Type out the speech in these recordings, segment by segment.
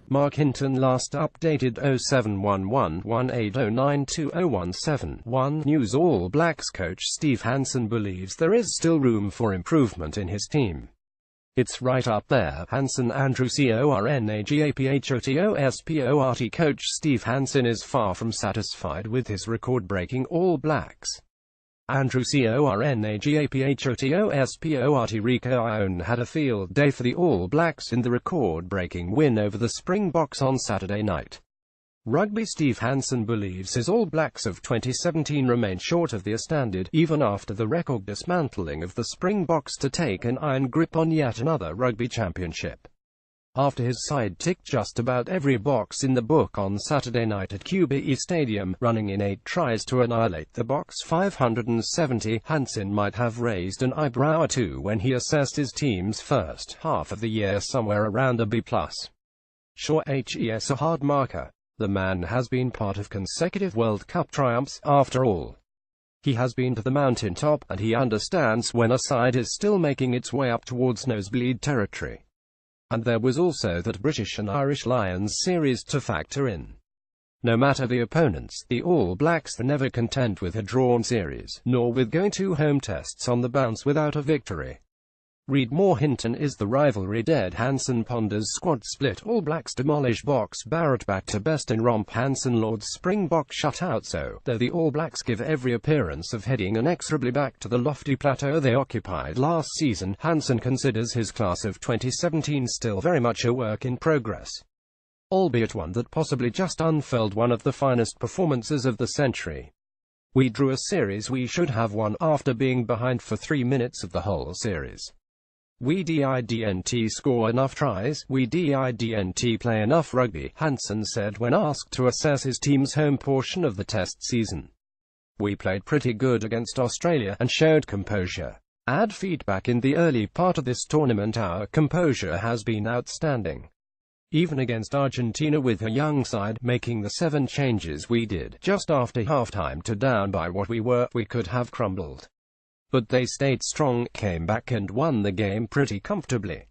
MARC Hinton Last updated 071118092017. News: All Blacks coach Steve Hansen believes there is still room for improvement in his team. It's right up there. Hansen Andrew CORNAGAPHOTOSPORT coach Steve Hansen is far from satisfied with his record-breaking All Blacks. Andrew CORNAGAPHOTOSPORT Rico Ione had a field day for the All Blacks in the record-breaking win over the Springboks on Saturday night. Rugby Steve Hansen believes his All Blacks of 2017 remain short of the standard, even after the record dismantling of the Springboks to take an iron grip on yet another rugby championship. After his side ticked just about every box in the book on Saturday night at QBE Stadium, running in 8 tries to annihilate the Boks 570, Hansen might have raised an eyebrow or two when he assessed his team's first half of the year somewhere around a B+. Sure, HES a hard marker. The man has been part of consecutive World Cup triumphs, after all. He has been to the mountaintop, and he understands when a side is still making its way up towards nosebleed territory. And there was also that British and Irish Lions series to factor in. No matter the opponents, the All Blacks are never content with a drawn series, nor with going 2 home tests on the bounce without a victory. Read more. Hinton is the rivalry dead. Hansen ponders squad split. All Blacks demolish Boks Barrett back to best in romp. Hansen Lord's Springbok shutout. So, though the All Blacks give every appearance of heading inexorably back to the lofty plateau they occupied last season, Hansen considers his class of 2017 still very much a work in progress. Albeit one that possibly just unfurled one of the finest performances of the century. We drew a series we should have won after being behind for 3 minutes of the whole series. We didn't score enough tries, we didn't play enough rugby, Hansen said when asked to assess his team's home portion of the test season. We played pretty good against Australia, and showed composure. Add feedback: in the early part of this tournament our composure has been outstanding. Even against Argentina with a young side, making the 7 changes we did, just after halftime to down by what we were, we could have crumbled. But they stayed strong, came back and won the game pretty comfortably.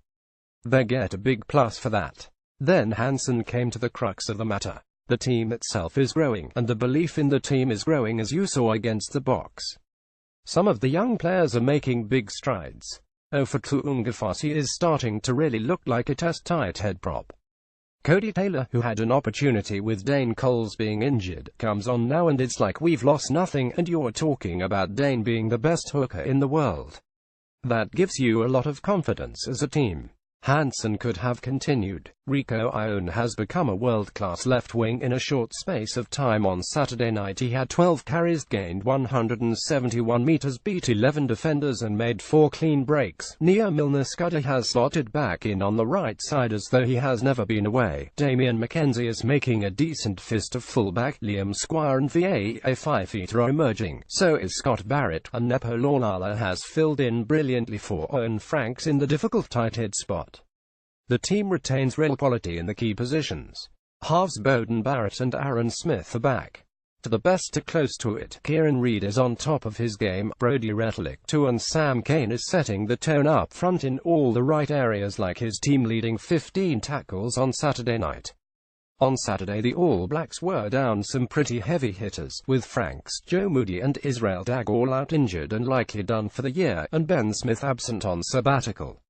They get a big plus for that. Then Hansen came to the crux of the matter. The team itself is growing, and the belief in the team is growing, as you saw against the Boks. Some of the young players are making big strides. Ofatu Ngafasi is starting to really look like a test-tight head prop. Cody Taylor, who had an opportunity with Dane Coles being injured, comes on now, and it's like we've lost nothing, and you're talking about Dane being the best hooker in the world. That gives you a lot of confidence as a team. Hansen could have continued. Rico Ione has become a world-class left wing in a short space of time. On Saturday night he had 12 carries, gained 171 meters, beat 11 defenders and made 4 clean breaks. Nia Milner-Skudder has slotted back in on the right side as though he has never been away. Damian McKenzie is making a decent fist of fullback. Liam Squire and VA Fifita are emerging. So is Scott Barrett, and Nepo Laulala has filled in brilliantly for Owen Franks in the difficult tight head spot. The team retains real quality in the key positions. Halves Bowden Barrett and Aaron Smith are back to the best to close to it. Kieran Reid is on top of his game. Brody Retallick too, and Sam Cane is setting the tone up front in all the right areas, like his team leading 15 tackles on Saturday night. On Saturday the All Blacks were down some pretty heavy hitters, with Franks, Joe Moody and Israel Dag all out injured and likely done for the year, and Ben Smith absent on sabbatical.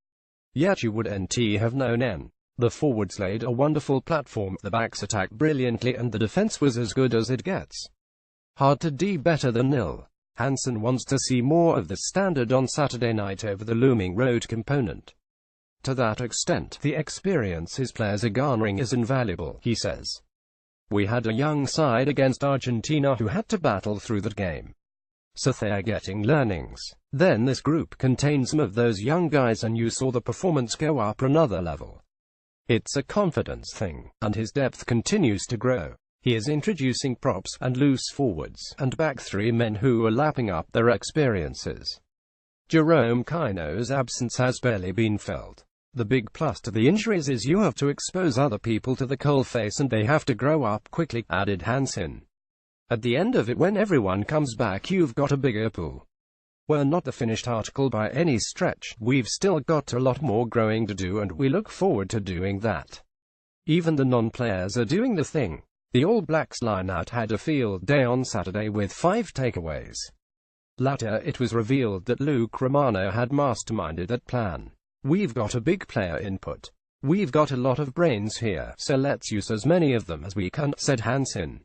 Yet you wouldn't have known. The forwards laid a wonderful platform, the backs attacked brilliantly, and the defense was as good as it gets. Hard to do better than nil. Hansen wants to see more of the standard on Saturday night over the looming road component. To that extent, the experience his players are garnering is invaluable, he says. We had a young side against Argentina who had to battle through that game. So they're getting learnings. Then this group contains some of those young guys, and you saw the performance go up another level. It's a confidence thing, and his depth continues to grow. He is introducing props, and loose forwards, and back 3 men who are lapping up their experiences. Jerome Kaino's absence has barely been felt. The big plus to the injuries is you have to expose other people to the coalface, and they have to grow up quickly, added Hansen. At the end of it, when everyone comes back, you've got a bigger pool. We're not the finished article by any stretch. We've still got a lot more growing to do, and we look forward to doing that. Even the non-players are doing the thing. The All Blacks line-out had a field day on Saturday with 5 takeaways. Later it was revealed that Luke Romano had masterminded that plan. "We've got a big player input. We've got a lot of brains here, so let's use as many of them as we can," said Hansen.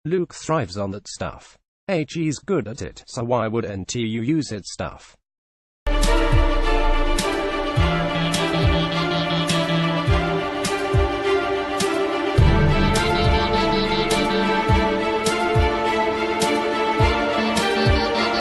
"Luke thrives on that stuff. He's good at it, so why wouldn't you use it stuff?"